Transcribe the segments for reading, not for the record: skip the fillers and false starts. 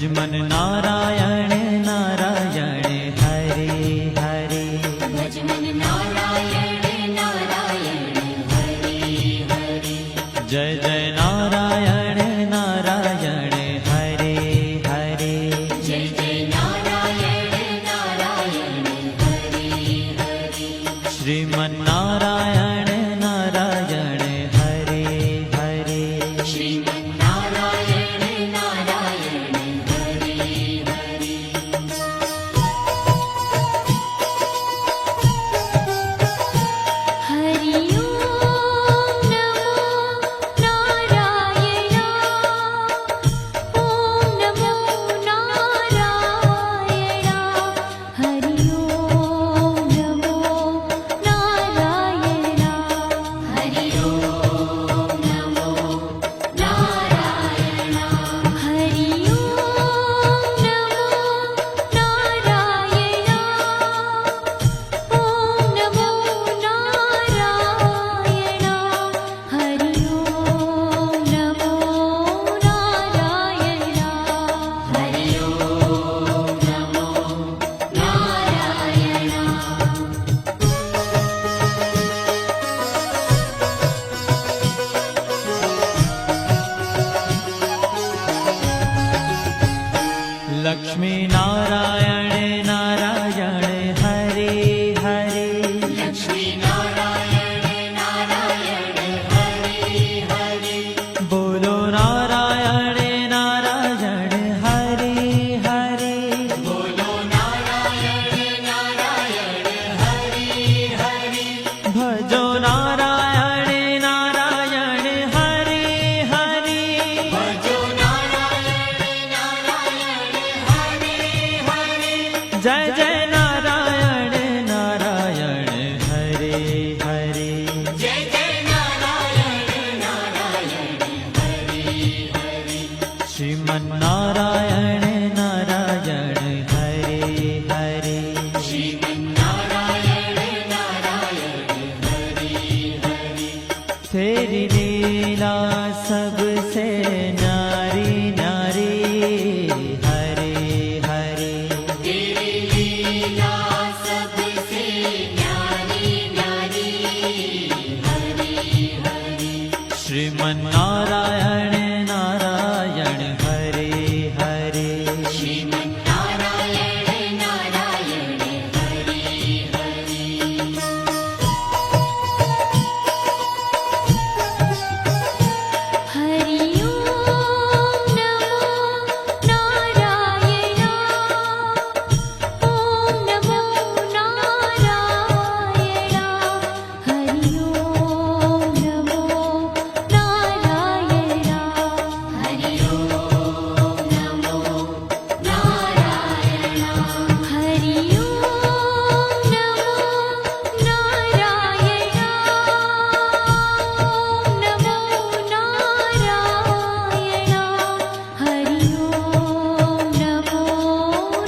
मन नारायण नारायण हरे हरे। भज मन नारायण नारायण हरे हरे। जय जय नारायण नारायण हरे हरे। जय जय नारायण नारायण हरे हरे। श्रीमन नारायण नारायण हरे हरे। श्रीमन नारायण नारायण हरे हरे। हरि ओम नमो नारायण। ओम नमो नारायण। हरि ओम नमो नारायण। हरि ओम नमो नारायण। हरि ओम नमो नारायण। ओम नमो नारायण। हरि ओम नमो नारायण। हरि ओम नमो नारायण। लक्ष्मी नारायण नारायण हरे हरे। लक्ष्मी नारायण नारायण हरे हरे। बोलो नारायण नारायण हरे हरे। बोलो नारायण नारायण हरे हरे। भजो नारायण नारायण हरे हरे। भजो नारायण नारायण हरे हरे। जय जय नारायण नारायण हरे हरे। जय जय नारायण नारायण हरे हरे। श्रीमन नारायण नारायण हरे हरे। श्रीमन नारायण नारायण हरे हरे। तेरी लीला सबसे न्यारी न्यारी हरे हरे। तेरी लीला सबसे न्यारी न्यारी हरे हरे। श्रीमन नारायण नारायण हरे हरे। श्रीमन नारायण नारायण हरे हरे। हरि ओम नमो नारायण। ओम नमो नारायण। हरि ओम नमो नारायण। हरि ओम नमो नारायण। हरि ओम नमो नारायण। ओम नमो नारायण। हरि ओम नमो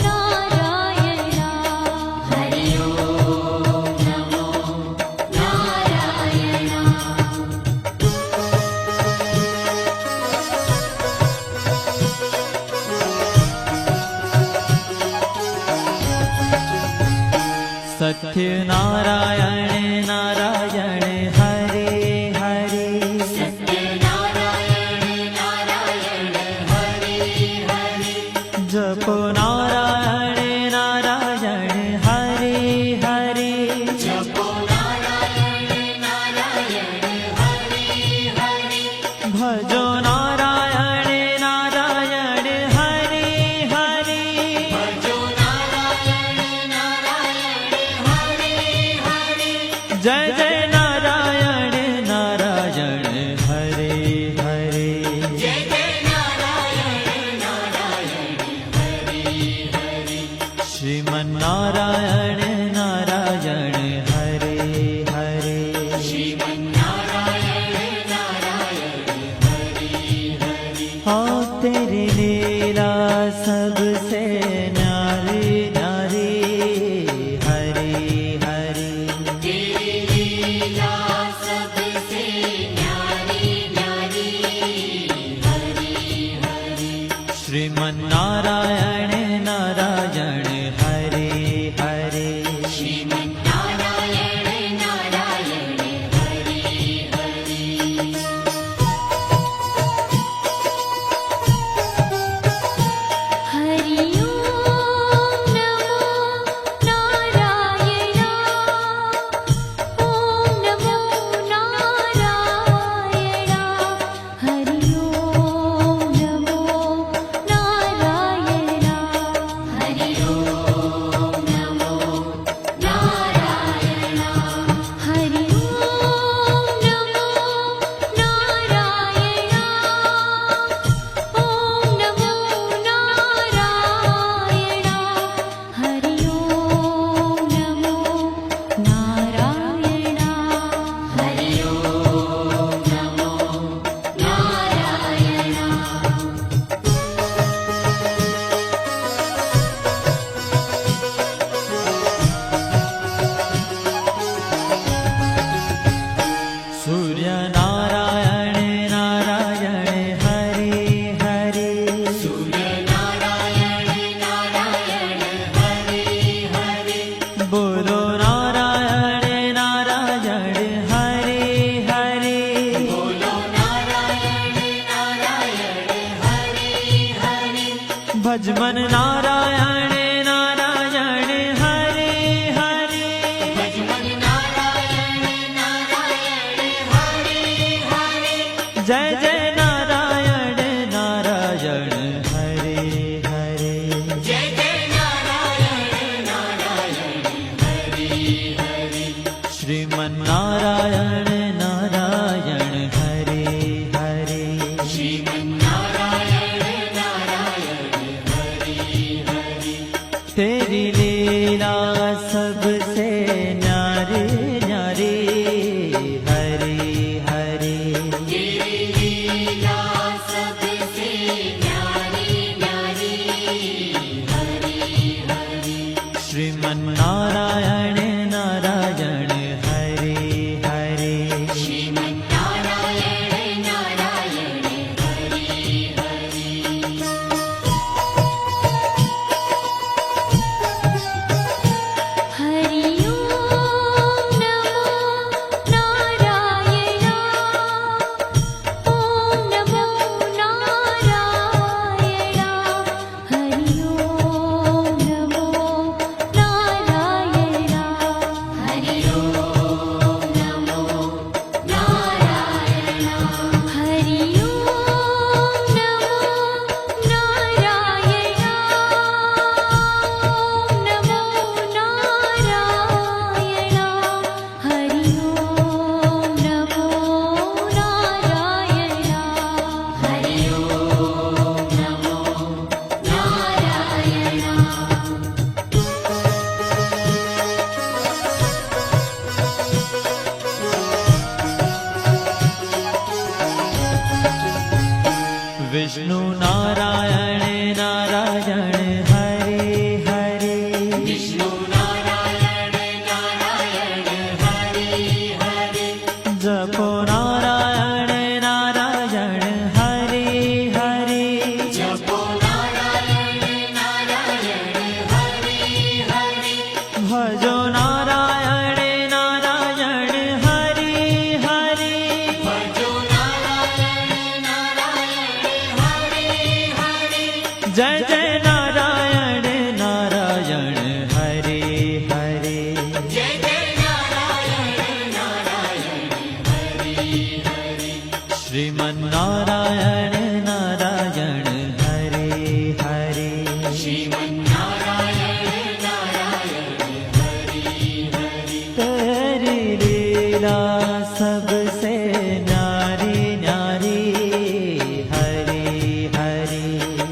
नारायण। हरि ओम नमो सत्य नारायण नारायण हरे हरे। सत्य नारायण नारायण हरे हरे। जपो नारायण नारायण हरे हरे। जपो नारायण नारायण हरे हरे। भजो नारायण नारायण हरे हरे। भजो नारायण नारायण हरे हरे। जय जय नारायण नारायण हरे हरे। जय जय नारायण नारायण हरे हरे। श्रीमन नारायण नारायण हरे हरे। श्रीमन नारायण नारायण हरे हरे। हाँ तेरी लीला सबसे न्यारी न्यारी हरे हरे। तेरी लीला सबसे न्यारी न्यारी हरे हरे। श्रीमन नारायण ભજ મન નારાયણ નારાયણ હરે હરે ભજમન નારાયણ નારાયણ હરે હરે જય જય નારાયણ નારાયણ હરે હરે જય જય નારાયણ નારાયણ હરે હરે શ્રીમન નારાયણ નારાયણ હરે હરે શ્રીમન નારાયણ નારાયણ હરે હરે तेरी लीला सबसे न्यारी न्यारी हरे हरे तेरी लीला सबसे न्यारी न्यारी हरे हरे श्रीमन नारायण नारायण हरे हरे श्रीमन नारायण नारायण हरे हरे हरि ओम नमो नारायण ओम नमो नारायण हरि ओम नमो नारायण हरि ओम नमो नारायण हरि ओम नमो नारायण ओम नमो नारायण हरि ओम नमो नारायण हरि ओम नमो नारायण विष्णु नारायण नारायण हरे हरे विष्णु नारायण नारायण हरे हरे जपो नारायण नारायण हरे हरे जपो नारायण नारायण हरे हरे भजो नारायण नारायण हरे हरे भजो नारायण नारायण हरे हरे जय जय नारायण नारायण हरे हरे जय जय नारायण नारायण हरे हरे श्रीमन नारायण नारायण हरे हरे श्रीमन नारायण नारायण हरे हरे तेरी लीला सबसे न्यारी न्यारी हरे हरे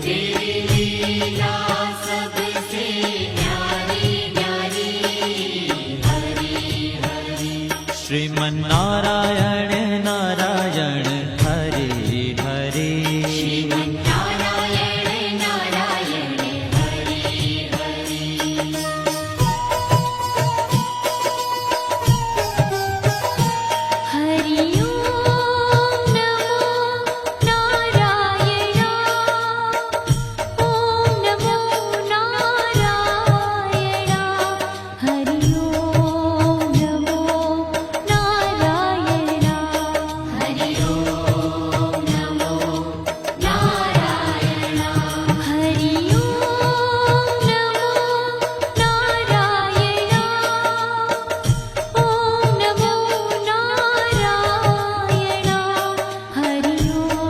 तेरी लीला सबसे न्यारी न्यारी हरे हरे श्रीमन नारायण नारायण हरे हरे श्रीमन नारायण नारायण हरे हरे हरि ओम नमो नारायण ओम नमो नारायण हरि ओम नमो नारायण हरि ओम नमो नारायण हरि ओम नमो नारायण ओम नमो नारायण हरि ओम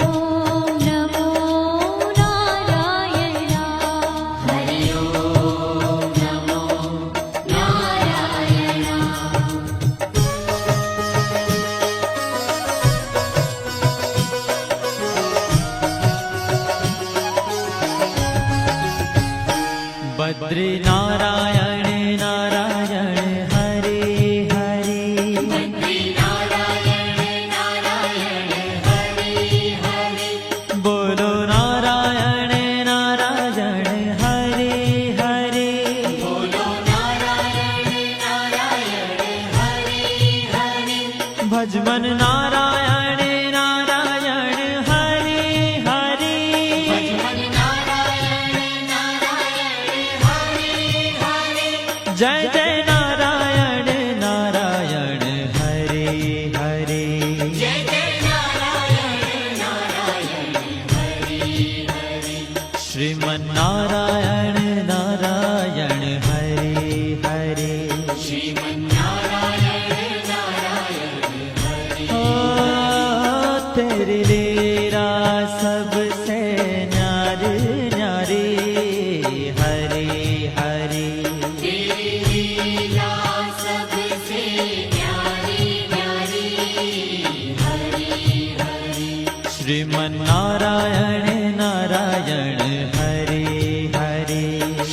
नमो नारायण हरि ओम नमो नारायण बद्री नारायण नारायण हरे हरे बद्री नारायण नारायण हरे हरे बोलो नारायण नारायण हरे हरे बोलो नारायण नारायण हरे हरे भज मन नारायण नारायण हरे हरे भजमन नारायण नारायण हरे श्रीमन्नारायण नारायण हरे हरे श्रीमन्नारायण नारायण हरे ओ तेरी लीला सबसे न्यारी न्यारी हरे हरे तेरी लीला सबसे न्यारी न्यारी हरे हरे श्रीमन्नारायण नारायण हरे हरे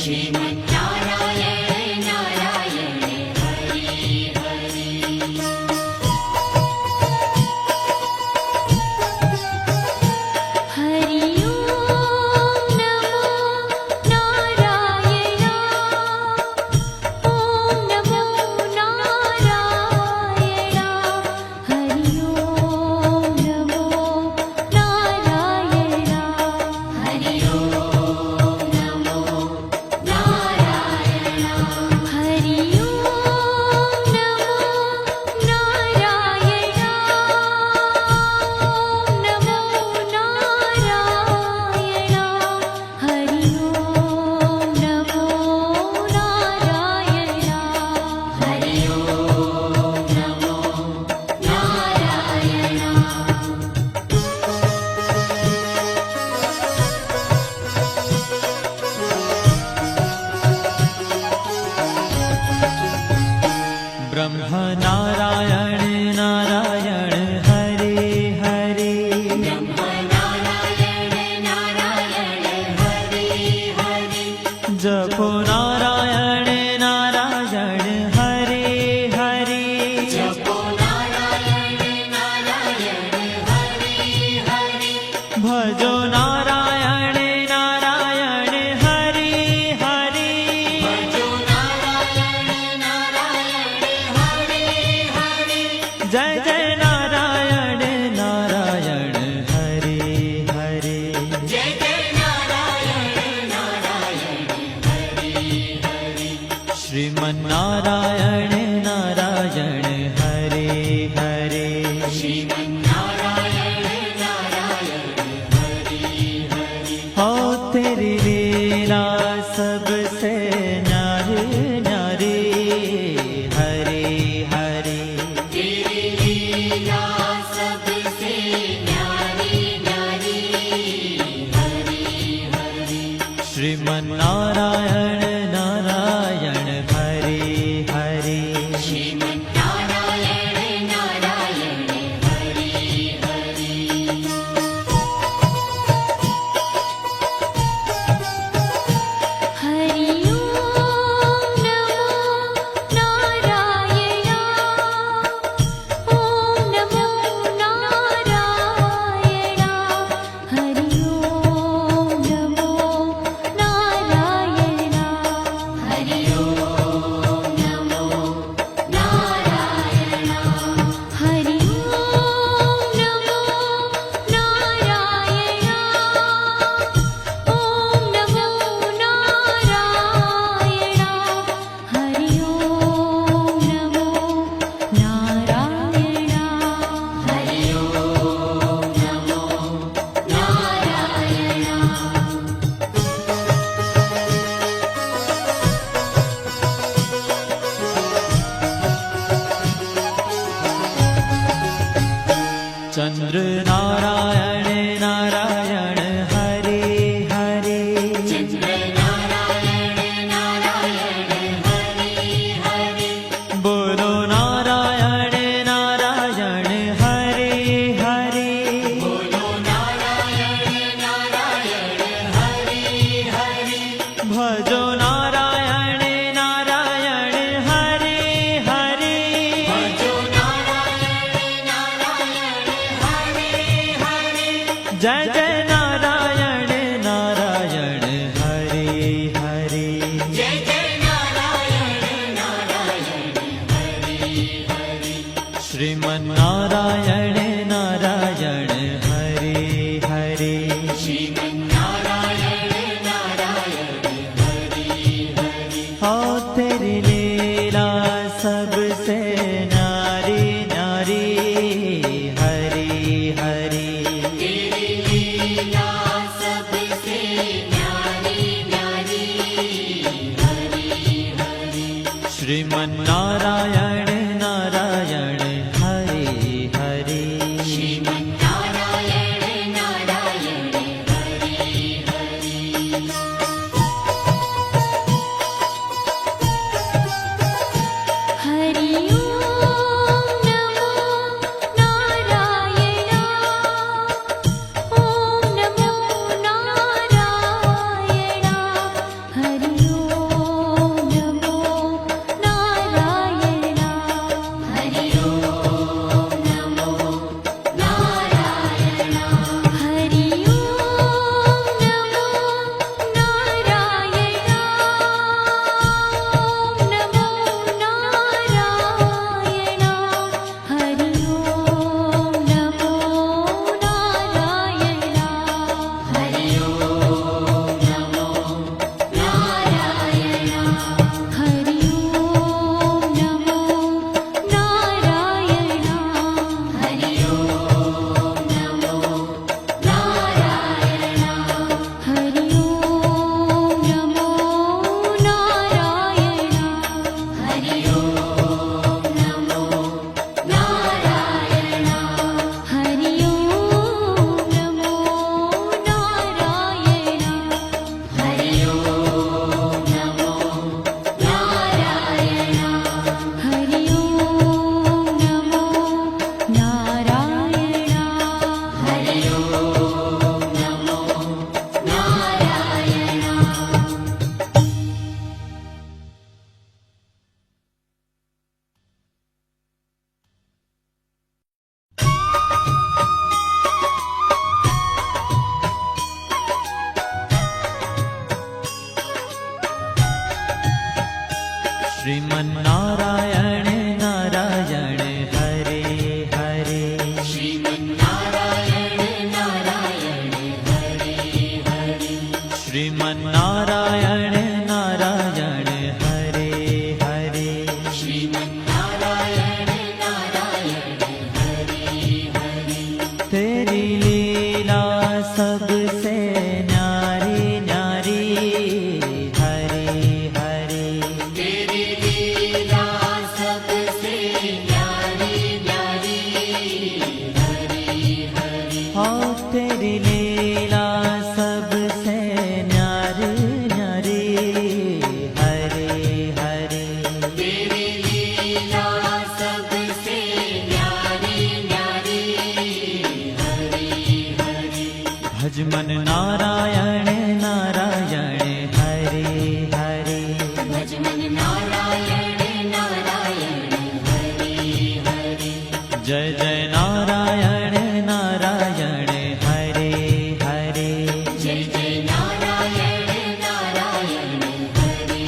श्रीमन्नारायण नारायण हरे हरे हरि ओम नमो नारायण ओम नमो नारायण हरि ओम नमो नारायण हरि ओम नमो नारायण हरि ओम नमो नारायण ओम नमो नारायण हरि ओम नमो नारायण हरि ओम नमो नारायण ब्रह्म नारायण नारायण हरे हरे नारायण नारायण हरे हरे जपो नारायण नारायण हरे हरे जपो नारायण नारायण हरे हरे भजो नारायण नारायण हरे हरे भजो नारायण नारायण हरे हरे जय जय नारायण नारायण हरे हरे जय जय नारायण नारायण हरे हरे श्रीमन्नारायण नारायण हरे हरे श्रीमन्नारायण नारायण हरे हरे हो तेरी लीला सबसे न्यारी न्यारी हरे हरे तेरी लीला सबसे न्यारी न्यारी हरे हरे श्रीमन्नारायण नारायण हरे हरे श्रीमन्नारायण नारायण हरे हरे हरि ओम नमो नारायण ओम नमो नारायण हरि ओम नमो नारायण हरि ओम नमो नारायण हरि ओम नमो नारायण ओम नमो नारायण हरि ओम नमो नारायण हरि ओम नमो नारायण चंद्र नारायण नारायण हरे हरे चंद्र नारायण नारायण हरे हरे बोलो नारायण नारायण हरे हरे बोलो नारायण नारायण हरे हरे भजो नारायण नारायण हरे हरे भजो नारायण नारायण हरे हरे जय जय नारायण नारायण हरे हरे जय जय नारायण नारायण हरे हरे श्रीमन्नारायण नारायण हरे हरे श्रीमन्नारायण नारायण हरे हरे हो तेरी लीला सबसे न्यारी न्यारी हरे हरे तेरी लीला શ્રીમન્નારાયણ નારાયણ હરે હરે શ્રીમન્નારાયણ નારાયણ હરિ હરિ હરિ ઓમ નમો નારાયણ ઓમ નમો નારાયણ હરિ ઓમ નમો નારાયણ હરિ ઓમ નમો નારાયણ હરિ ઓમ નમો નારાયણ ઓમ નમો નારાયણ હરિ ઓમ નમો નારાયણ હરિ ઓમ નમો નારાયણ હરિ ઓમ નમો નારાયણ હરિ ઓમ નમો નારાયણ હરિ ઓમ નમો નારાયણ હરિ ઓમ નમો નારાયણ હરિ ઓમ નમો નારાયણ હરિ ઓમ નમો નારાયણ હરિ ઓમ નમો નારાયણ હરિ ઓમ નમો નારાયણ શ્રીમન્નારાયણ નારાયણ હરે હરે શ્રીમન્નારાયણ નારાયણ હરિ હરિ શ્રીમન્નારાયણ નારાયણ હરે હરે શ્રીમન્નારાયણ નારાયણ હરિ હરિ तेरी लीला सबसे न्यारी न्यारी हरे हरे तेरी लीला सबसे न्यारी न्यारी हरि हरि हाँ तेरी लीला सबसे न्यारी न्यारी हरे हरे तेरी लीला सबसे न्यारी न्यारी हरि हरि भज मन नारायण नारायण हरे हरे भजमन नारायण नारायण हरि हरि जय जय नारायण नारायण हरे हरे जय जय नारायण नारायण हरि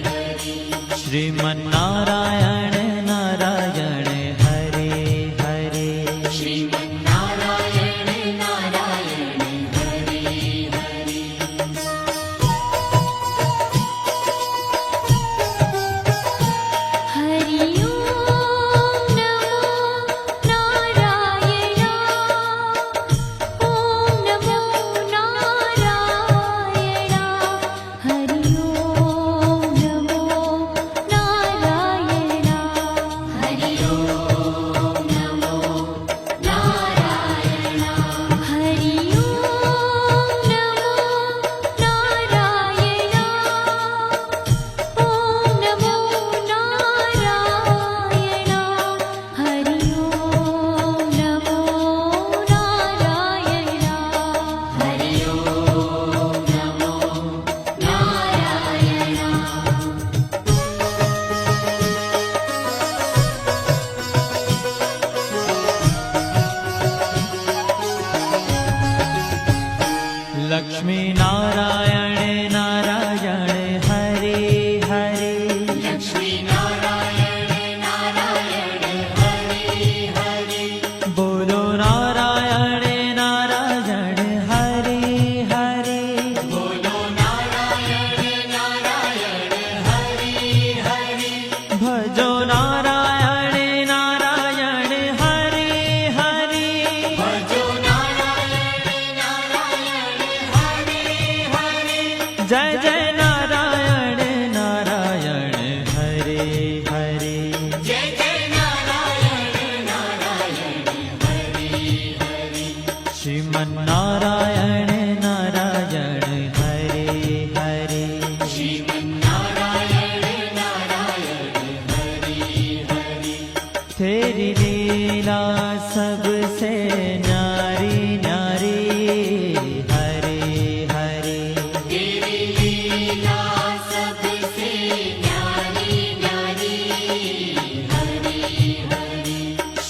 हरि श्रीमन्नारायण नारायण हरे हरे श्रीमन्नारायण नारायण हरि हरि હરિ ઓમ નમો નારાયણ ઓમ નમો નારાયણ હરિ ઓમ નમો નારાયણ हरि ओम नमो नारायण હરિ ઓમ નમો નારાયણ ઓમ નમો નારાયણ હરિ ઓમ નમો નારાયણ हरि ओम नमो नारायण लक्ष्मी नारायण नारायण हरे हरे लक्ष्मी नारायण नारायण हरि हरि बोलो नारायण नारायण हरे हरे बोलो नारायण नारायण हरि हरि भजो नारायण नारायण हरे हरे भजो नारायण नारायण हरि हरि जय जय नारायण नारायण हरे हरे नारायण नारायण हरे हरे श्रीमन्नारायण नारायण हरि हरि तेरी लीला सबसे न्यारी न्यारी हरे हरे तेरी लीला सबसे न्यारी न्यारी हरि हरि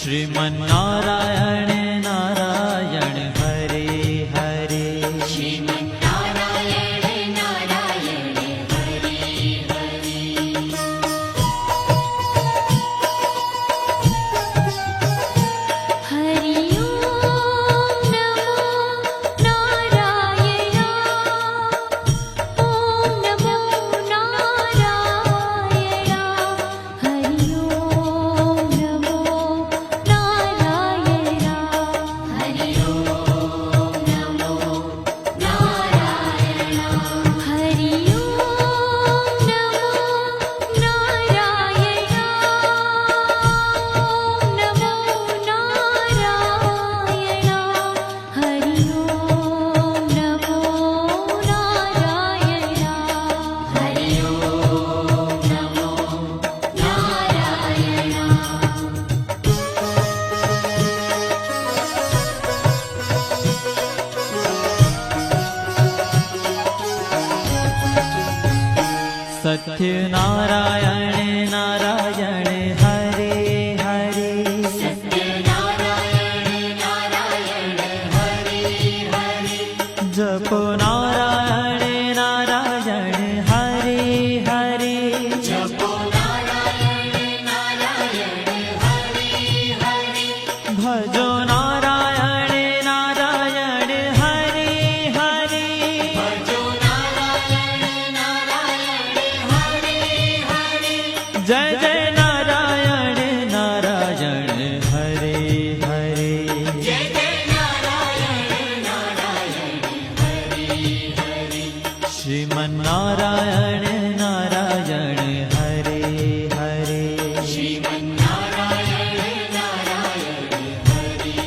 श्रीमन्नारायण नारायण हरे हरे श्रीमन्नारायण नारायण हरि हरि हरि ओम नमो नारायण ओम नमो नारायण हरि ओम नमो नारायण हरि ओम नमो नारायण हरि ओम नमो नारायण ओम नमो नारायण हरि ओम नमो नारायण हरि ओम नमो नारायण सत्य नारायण नारायण हरे हरे सत्यनारायण नारायण हरि हरि जपो नारायण नारायण हरे हरे जपो नारायण नारायण हरि हरि भजो नारायण नारायण हरे हरे भजो नारायण नारायण हरि हरि जय जय नारायण नारायण हरे हरे जय जय नारायण नारायण हरि हरि श्रीमन्नारायण नारायण हरे हरे श्रीमन्नारायण नारायण हरि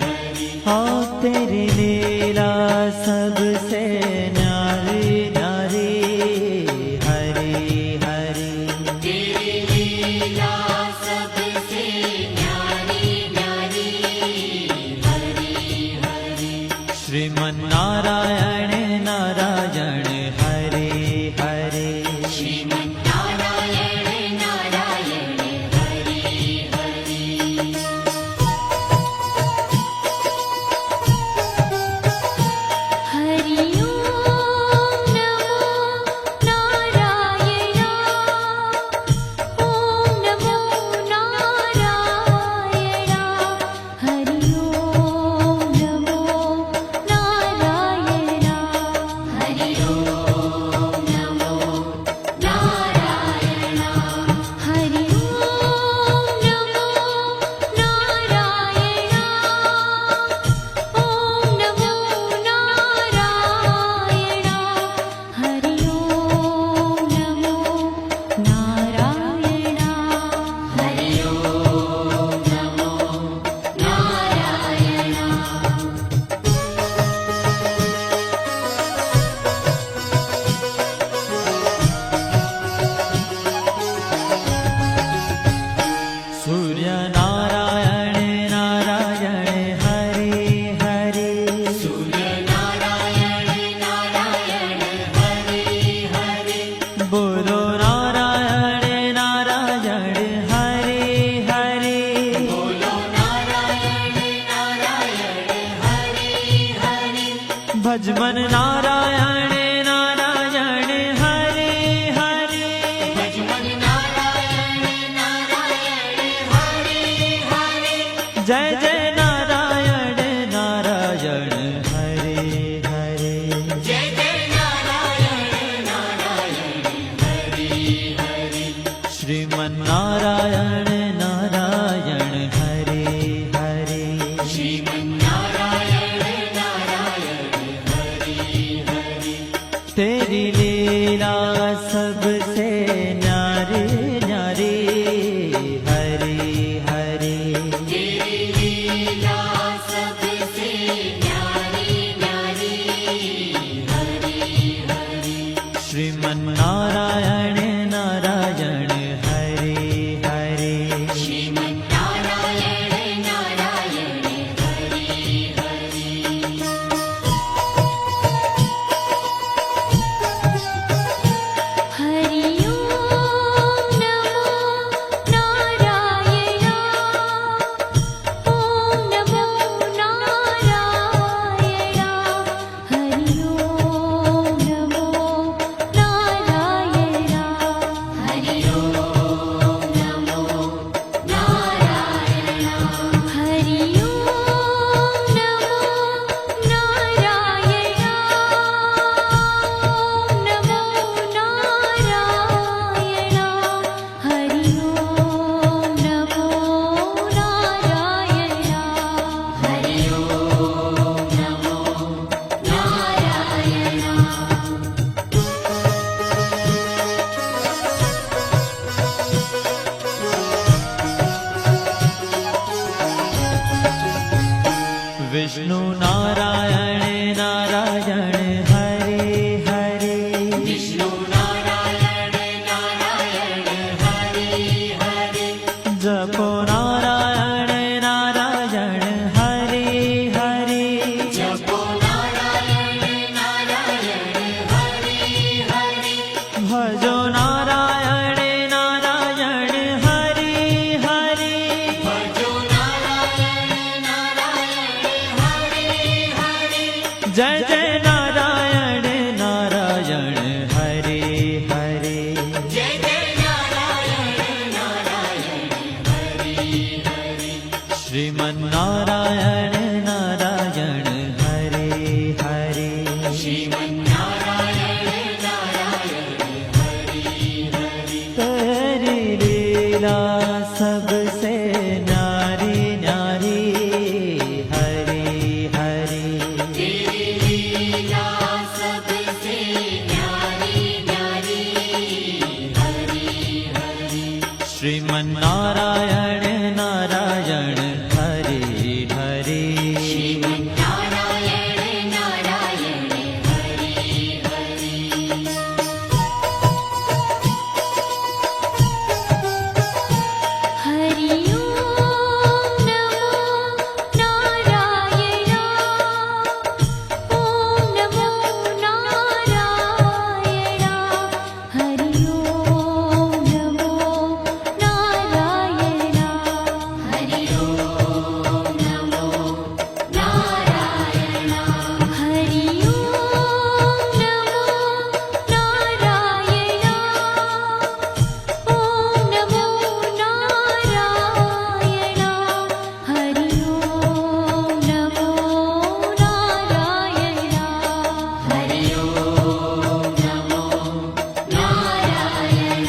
हरि हाँ तेरी लीला सबसे न्यारी न्यारी हरे हरे तेरी लीला सबसे न्यारी न्यारी हरि हरि श्रीमन्नारायण नारायण हरे हरे श्रीमन्नारायण नारायण हरि हरि हरि ओम नमो नारायण ओम नमो नारायण हरि ओम नमो नारायण हरि ओम नमो नारायण हरि ओम नमो नारायण ओम नमो नारायण हरि ओम नमो नारायण हरि ओम नमो नारायण सूर्य नारायण नारायण हरे हरे सूर्य नारायण नारायण हरि हरि बोलो नारायण नारायण हरे हरे बोलो नारायण नारायण हरि हरि भजमन नारायण नारायण हरे हरे भजमन नारायण नारायण हरि हरि जय जय नारायण नारायण हरे हरे जय जय नारायण नारायण हरि हरि श्रीमन्नारायण नारायण हरे हरे श्रीमन्नारायण नारायण हरि हरि तेरी लीला सबसे न्यारी न्यारी हरे हरे तेरी लीला सबसे न्यारी न्यारी जय जय नारायण नारायण हरे हरे जय जय नारायण नारायण हरि हरि श्रीमन्नारायण नारायण हरे हरे श्रीमन्नारायण नारायण हरि हरि तेरी लीला सबसे न्यारी न्यारी हरे हरे तेरी लीला सबसे न्यारी न्यारी हरि हरि श्रीमन्नारायण नारायण हरे हरे श्रीमन्नारायण नारायण हरि हरि हरि ओम नमो नारायण ओम नमो नारायण हरि ओम नमो नारायण हरि ओम नमो नारायण हरि ओम नमो नारायण ओम नमो नारायण हरि ओम नमो नारायण हरि ओम नमो नारायण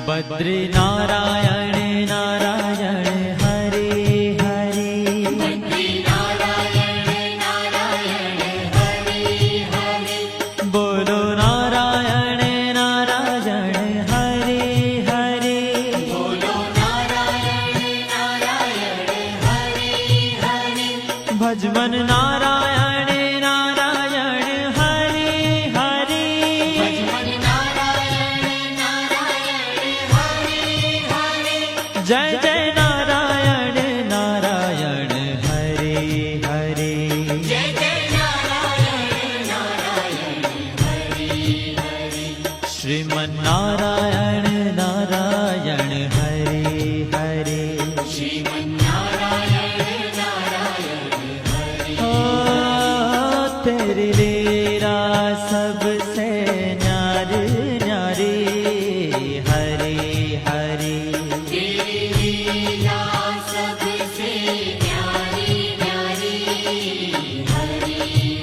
बद्री नारायण नारायण हरे हरे बद्री नारायण नारायण हरि हरि बोलो नारायण नारायण हरे हरे बोलो नारायण नारायण हरि हरि भजमन नारायण नारायण हरे हरे भजमन नारायण नारायण हरि हरि जय जय नारायण नारायण हरे हरे जय जय नारायण नारायण हरि हरि श्रीमन्नारायण नारायण हरे हरे श्रीमन्नारायण नारायण हरि ओ तेरी लीला सबसे न्यारी न्यारी हरे हरे तेरी लीला सबसे न्यारी न्यारी हरि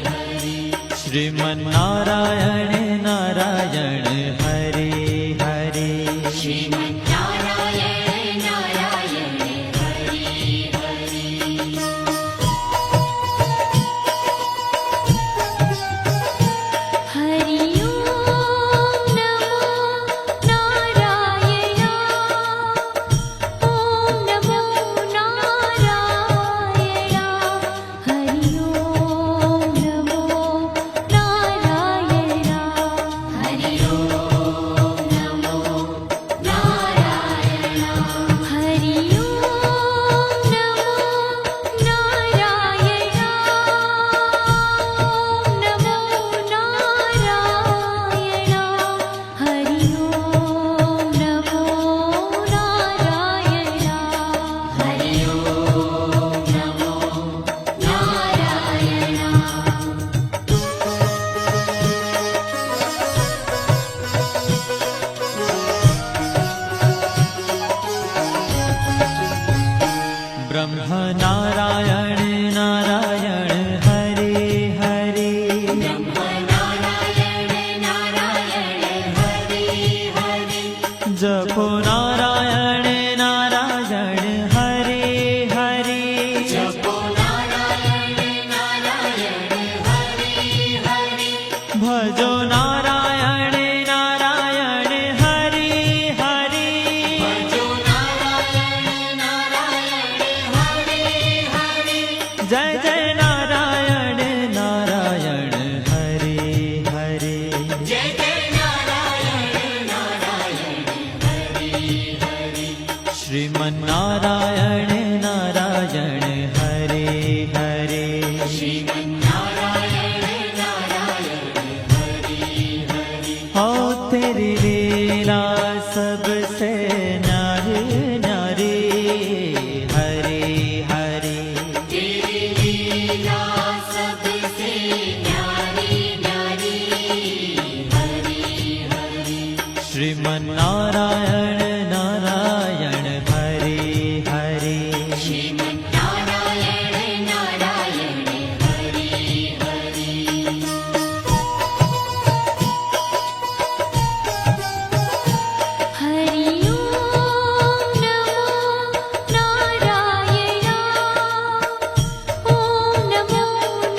हरि श्रीमन्नारायण नारायण हरे हरे श्रीमन्नारायण नारायण हरि हरि हरि ओम नमो नारायण ओम नमो नारायण हरि ओम नमो नारायण हरि ओम नमो नारायण हरि ओम नमो नारायण ओम नमो नारायण हरि ओम नमो नारायण हरि ओम नमो नारायण ब्रह्म नारायण नारायण हरे हरे नारायण नारायण हरि हरि जपो नारायण नारायण हरे हरे जपो नारायण नारायण हरि हरि भजो नारायण नारायण हरे हरे भजो नारायण नारायण हरि हरि जय जय नारायण नारायण हरे हरे जय जय नारायण नारायण हरि हरि श्रीमन्नारायण नारायण हरे हरे श्रीमन्नारायण नारायण हरि हरि हो तेरी लीला सबसे न्यारी न्यारी हरे हरे तेरी लीला सबसे न्यारी न्यारी हरि हरि श्रीमन्नारायण नारायण हरे हरे श्रीमन्नारायण नारायण हरि हरि हरि ओम नमो नारायण ओम नमो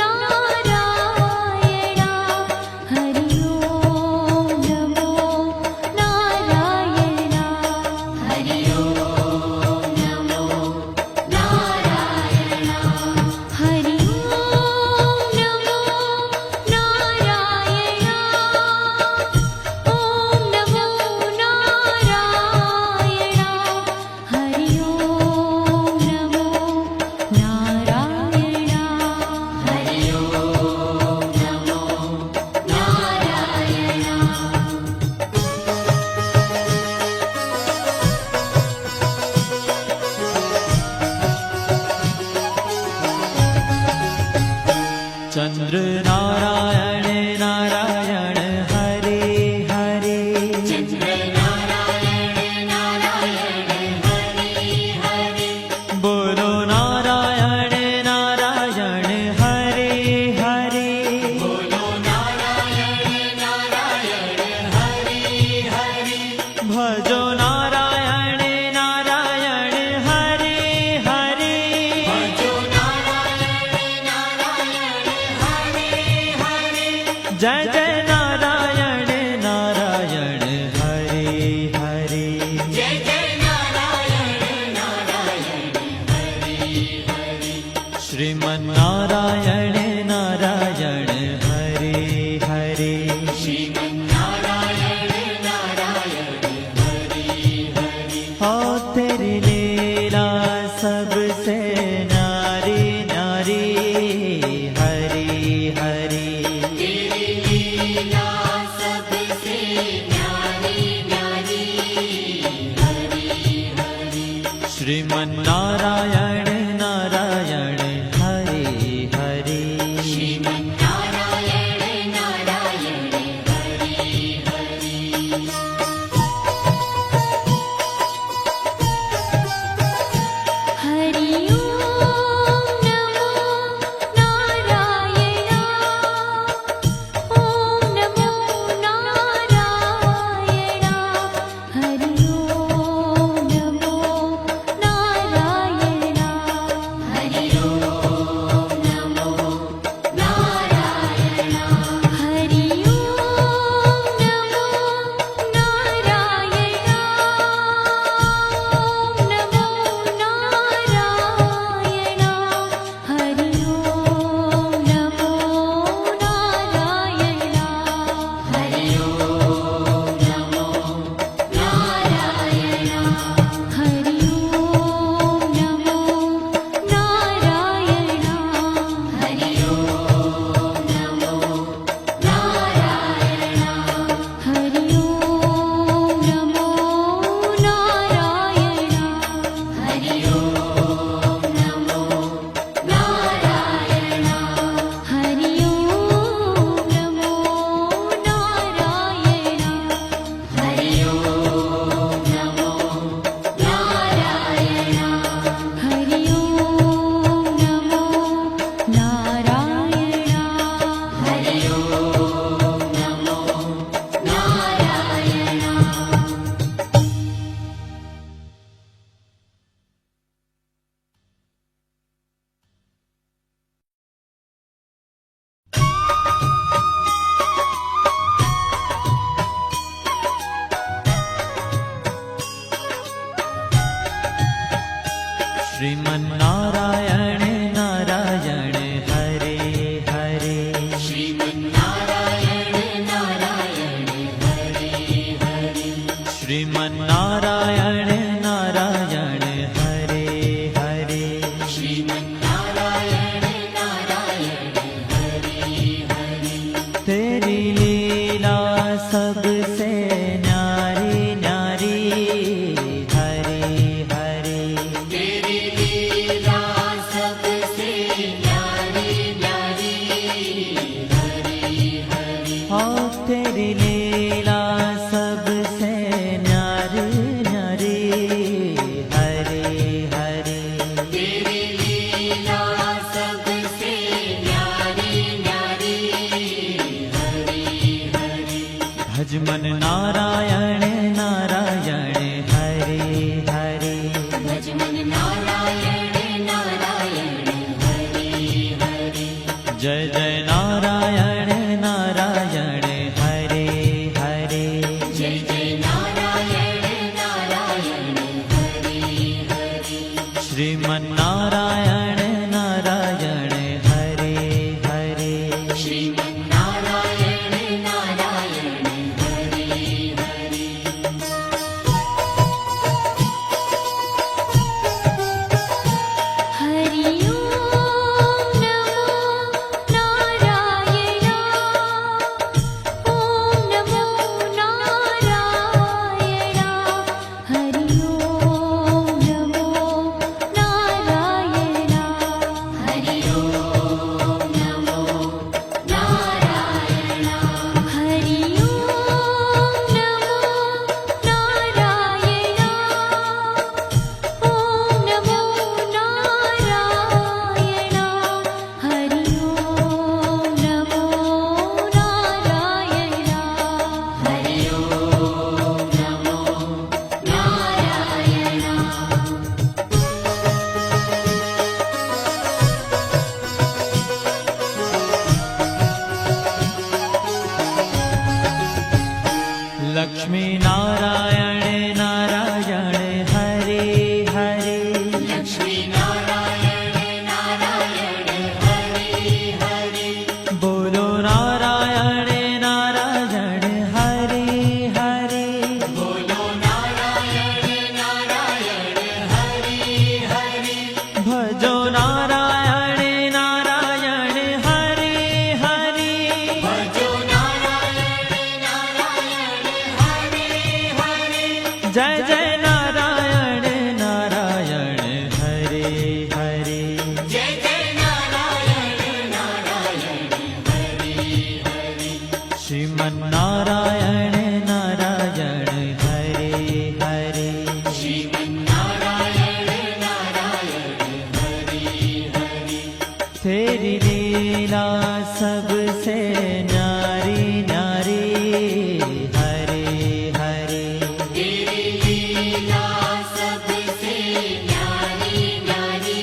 नारायण हरि ओम नमो नारायण हरि ओम नमो नारायण हरि ओम नमो नारायण ओम नमो नारायण हरि ओम नमो नारायण हरि ओम नमो नारायण चंद्र नारायण नारायण हरे हरे चंद्र नारायण नारायण हरि हरि बोलो नारायण नारायण हरे हरे बोलो नारायण नारायण हरि हरि भजो नारायण नारायण हरे हरे भजो नारायण नारायण हरि हरि जय जय नारायण नारायण हरे हरे जय जय नारायण नारायण हरि हरि श्रीमन्नारायण नारायण हरे हरे श्रीमन्नारायण नारायण हरि हरि ओ तेरी लीला सबसे न्यारी न्यारी हरे हरे तेरी लीला सबसे न्यारी न्यारी हरि हरि श्रीमन्नारायण नारायण हरे हरे श्रीमन्नारायण नारायण हरि हरि हरि ओम नमो नारायण ओम नमो नारायण हरि ओम नमो नारायण हरि ओम नमो नारायण हरि ओम नमो नारायण ओम नमो नारायण हरि ओम नमो नारायण हरि ओम नमो नारायण हरि ओम नमो नारायण हरि ओम नमो नारायण हरि ओम नमो नारायण हरि ओम नमो नारायण हरि ओम नमो नारायण हरि ओम नमो नारायण हरि ओम नमो नारायण हरि ओम नमो नारायण श्रीमन्नारायण नारायण हरे हरे श्रीमन्नारायण नारायण हरि हरि श्रीमन्नारायण नारायण हरे हरे श्रीमन्नारायण नारायण हरि हरि तेरी लीला सबसे न्यारी नारायण नारायण हरे हरे लक्ष्मी नारायण नारायण हरे हरे बोलो नारायण नारायण हरे हरे बोलो नारायण नारायण हरे हरे भजो नारायण नारायण हरे हरे भजो नारायण नारायण हरे हरे जय जय नारायण नारायण हरे हरे जय जय नारायण नारायण हरे हरे श्रीमन्नारायण नारायण हरे हरे श्रीमन्नारायण नारायण हरे हरे तेरी लीला सबसे न्यारी न्यारी हरे हरे तेरी लीला सबसे न्यारी न्यारी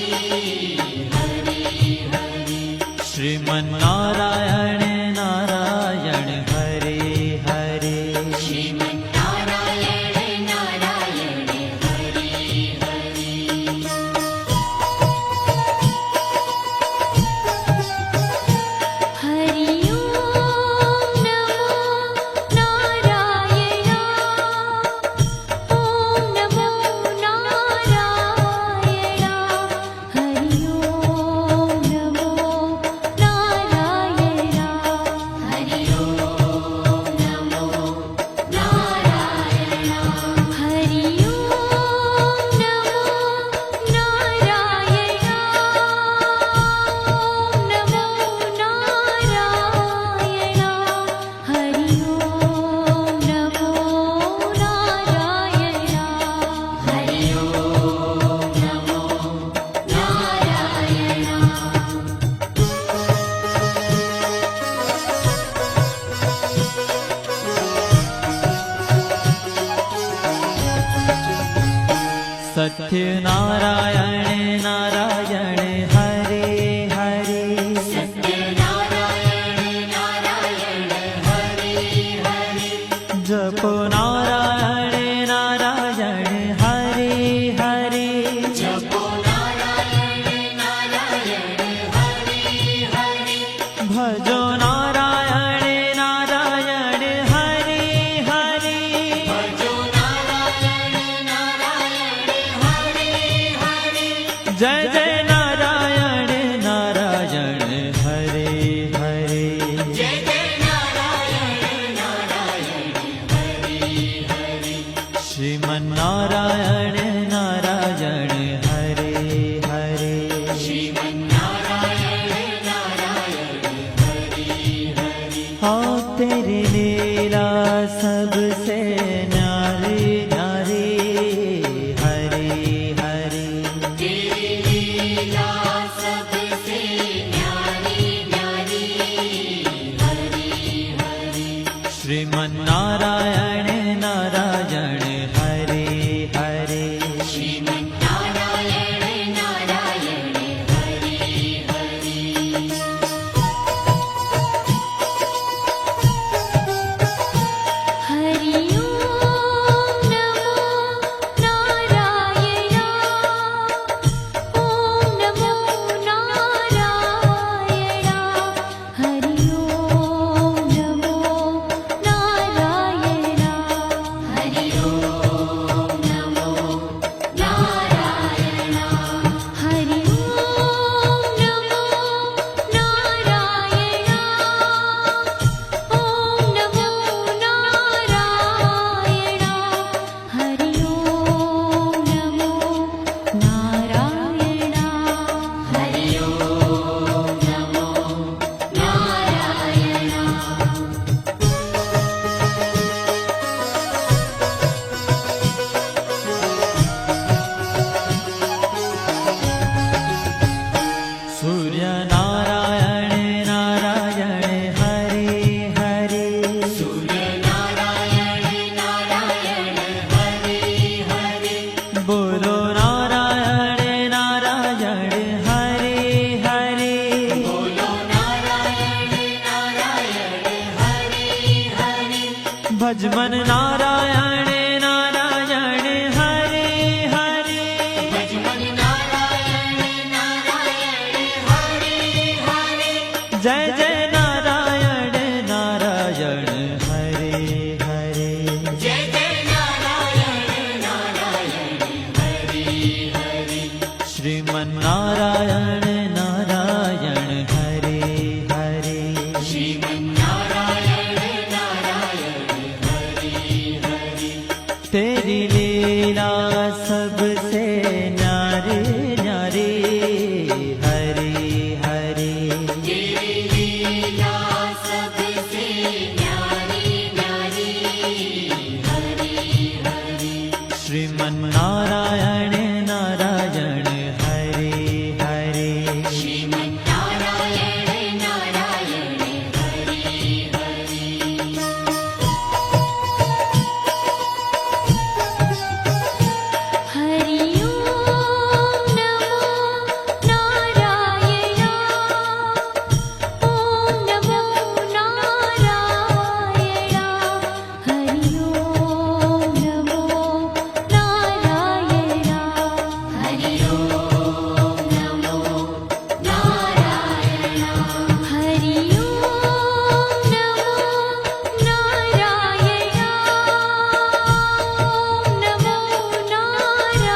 हरे हरे श्रीमन्नारायण नारायण हरे हरे श्रीमन्नारायण नारायण हरे हरे हरि ओम नमो नारायण ओम नमो नारायण हरि ओम नमो नारायण हरि ओम नमो नारायण हरि ओम नमो नारायण ओम नमो नारायण हरि ओम नमो नारायण हरि ओम नमो नारायण सत्य नारायण नारायण हरे हरे सत्यनारायण नारायण हरे हरे जपो नारायण नारायण हरे हरे जपो नारायण नारायण हरे हरे भजो नारायण नारायण हरे हरे भजो नारायण नारायण हरे हरे जय जय नारायण नारायण हरे हरे जय जय नारायण नारायण हरे हरे श्रीमन्नारायण नारायण हरे हरे श्रीमन्नारायण नारायण हरे हरे हाँ तेरी लीला सबसे न्यारी न्यारी हरे हरे तेरी लीला सबसे न्यारी न्यारी हरे हरे श्रीमन्नारायण नारायण हरे हरे तेरी लीला सबसे न्यारी न्यारी हरि हरि तेरी लीला सबसे न्यारी न्यारी हरि हरि श्रीमन्नारायण नारायण हरि हरि श्रीमन्नारायण नारायण हरि हरि हरि ओम नमो नारायण ओम नमो नारायण हरि ओम नमो नारायण हरि ओम नमो नारायण हरि ओम नमो नारायण ओम नमो नारायण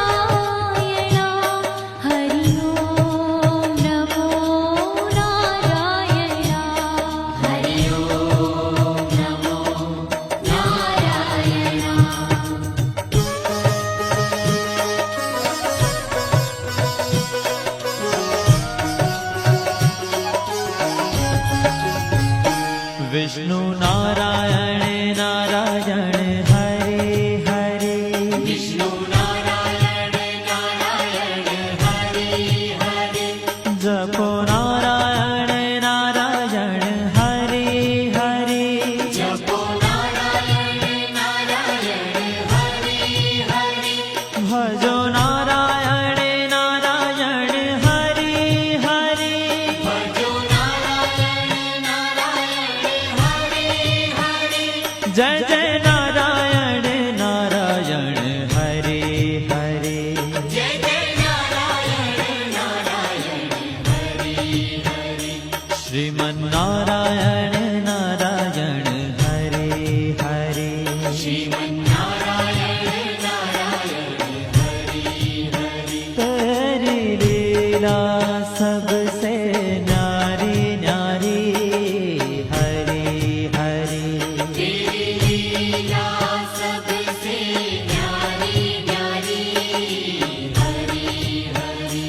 हरि ओम नमो नारायण हरि ओम नमो नारायण विष्णु नारायण नारायण हरि हरि विष्णु नारायण नारायण हरि हरि जपो नारायण नारायण हरि हरि जपो नारायण नारायण हरि हरि भजो नारायण नारायण हरि हरि भजो नारायण नारायण हरि हरि जय जय नारायण नारायण हरि हरि जय जय नारायण नारायण हरि हरि श्रीमन्नारायण नारायण हरि हरि श्रीमन्नारायण नारायण हरि हरि तेरी लीला सबसे न्यारी न्यारी हरि हरि तेरी लीला सबसे न्यारी न्यारी हरि हरि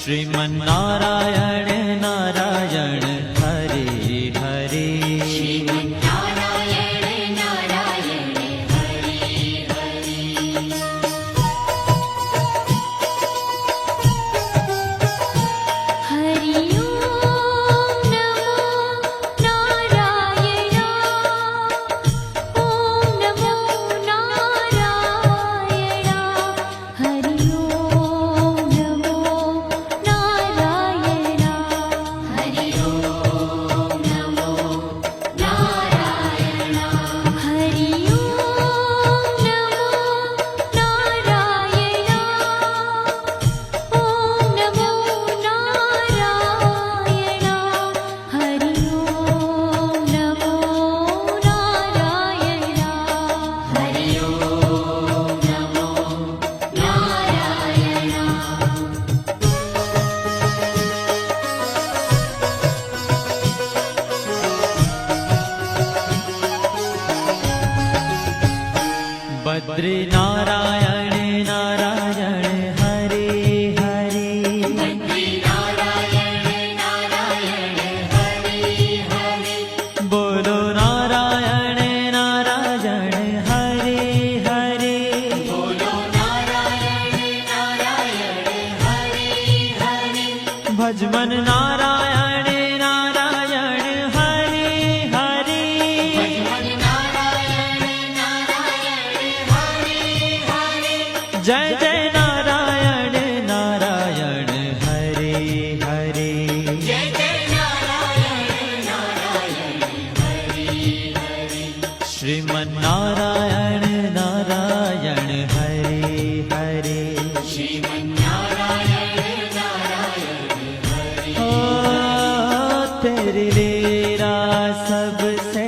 श्रीमन्नारायण नारायण हरि हरि श्रीमन्नारायण नारायण हरि हरि हरि ओम नमो नारायण ओम नमो नारायण हरि ओम नमो नारायण हरि ओम नमो नारायण हरि ओम नमो नारायण ओम नमो नारायण हरि ओम नमो नारायण हरि ओम नमो नारायण बद्री नारायण नारायण हरि हरि बद्री नारायण नारायण हरि हरि बोलो नारायण नारायण हरि हरि बोलो नारायण नारायण हरि हरि भजमन नारायण नारायण हरि हरि भजमन नारायण नारायण हरि हरि जय जय नारायण नारायण हरि हरि जय जय नारायण नारायण हरि हरि श्रीमन्नारायण नारायण हरि हरि श्रीमन्नारायण नारायण हरि ओ तेरी लीला सबसे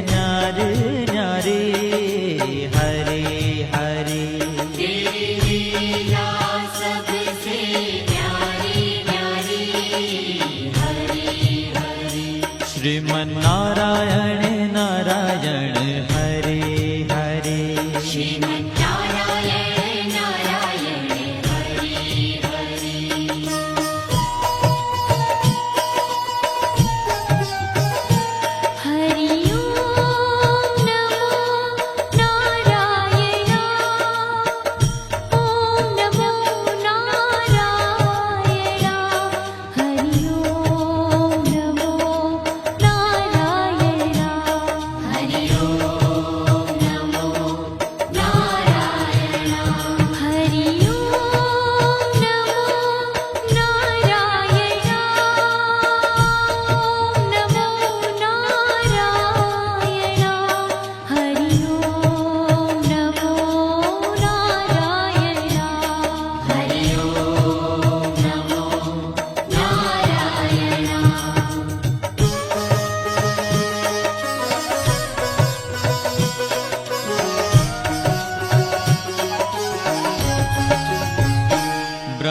न्यारी न्यारी हरि हरि तेरी लीला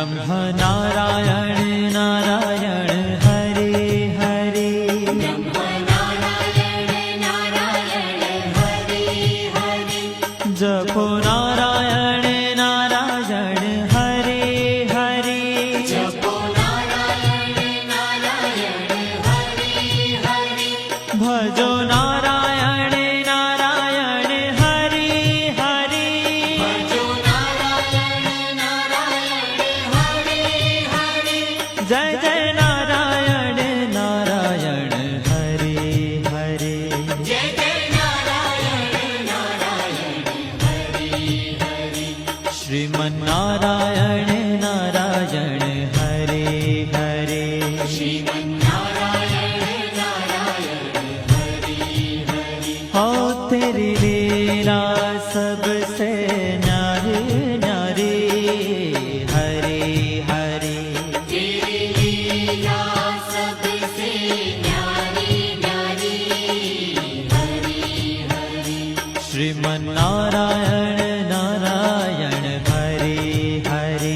ब्रह्म नारायण नारायण हरे हरे जपो नारायण नारायण हरे हरे भजो नारायण नारायण हरे हरे जय जय नारायण नारायण हरे हरे श्रीमन्नारायण नारायण हरे हरे हो तेरी लीला सबसे न्यारी न्यारी हरे हरे श्रीमन्नारायण नारायण हरे हरे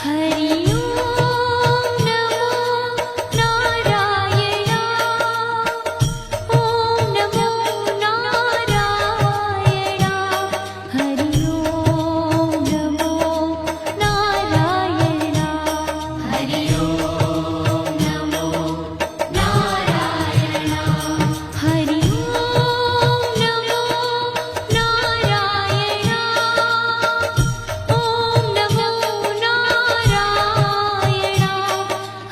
हरि ओम नमो नारायण ओम नमो नारायण हरि ओम नमो नारायण हरि ओम नमो नारायण हरि ओम नमो नारायण ओम नमो नारायण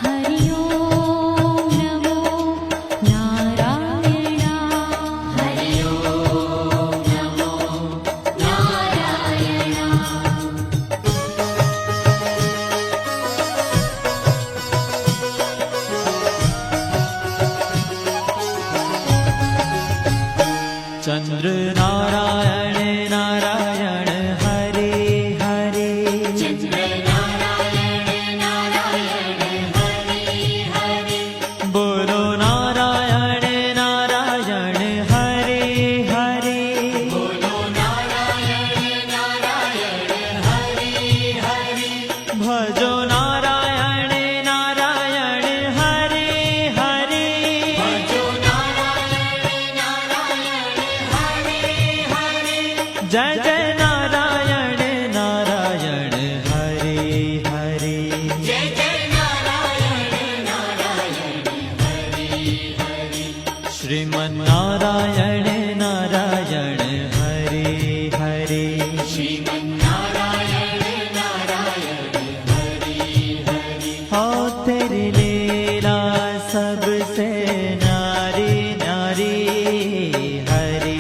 हरि ओम नमो नारायण हरि ओम नमो नारायण चंद्र नारायण नारायण हरे हरे बोलो नारायण नारायण हरे हरे भजो नारायण नारायण हरे हरे जय जय नारायण नारायण हरे हरे श्रीमन्नारायण नारायण हरे हरे हो तेरी लीला सबसे न्यारी न्यारी हरे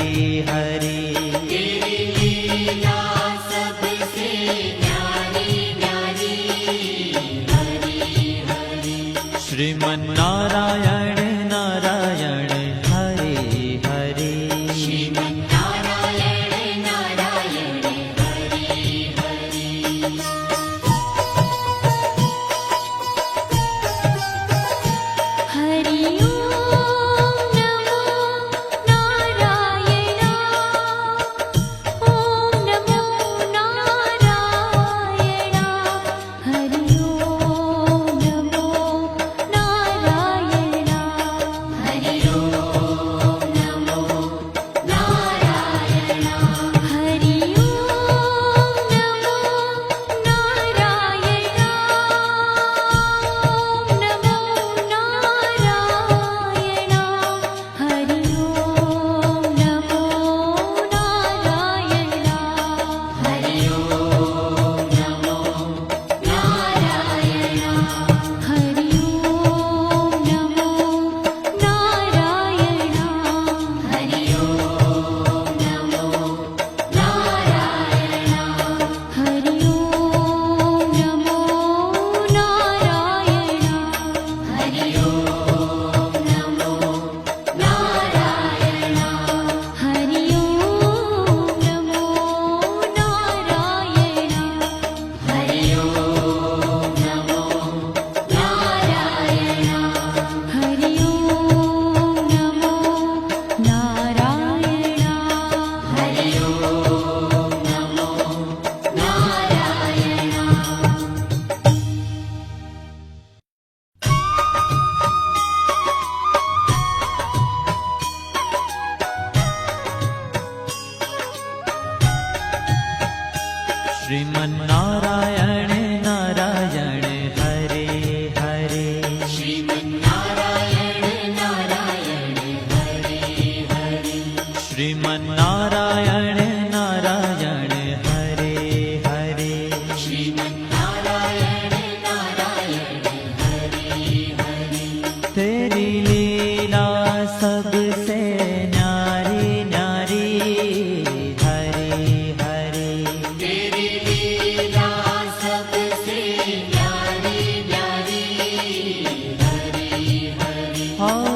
हरे श्रीमन्नारायण नारायण हरे हरे हरि ओम नमो नारायण ओम नमो नारायण हरि ओम नमो नारायण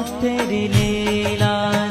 तेरी लीला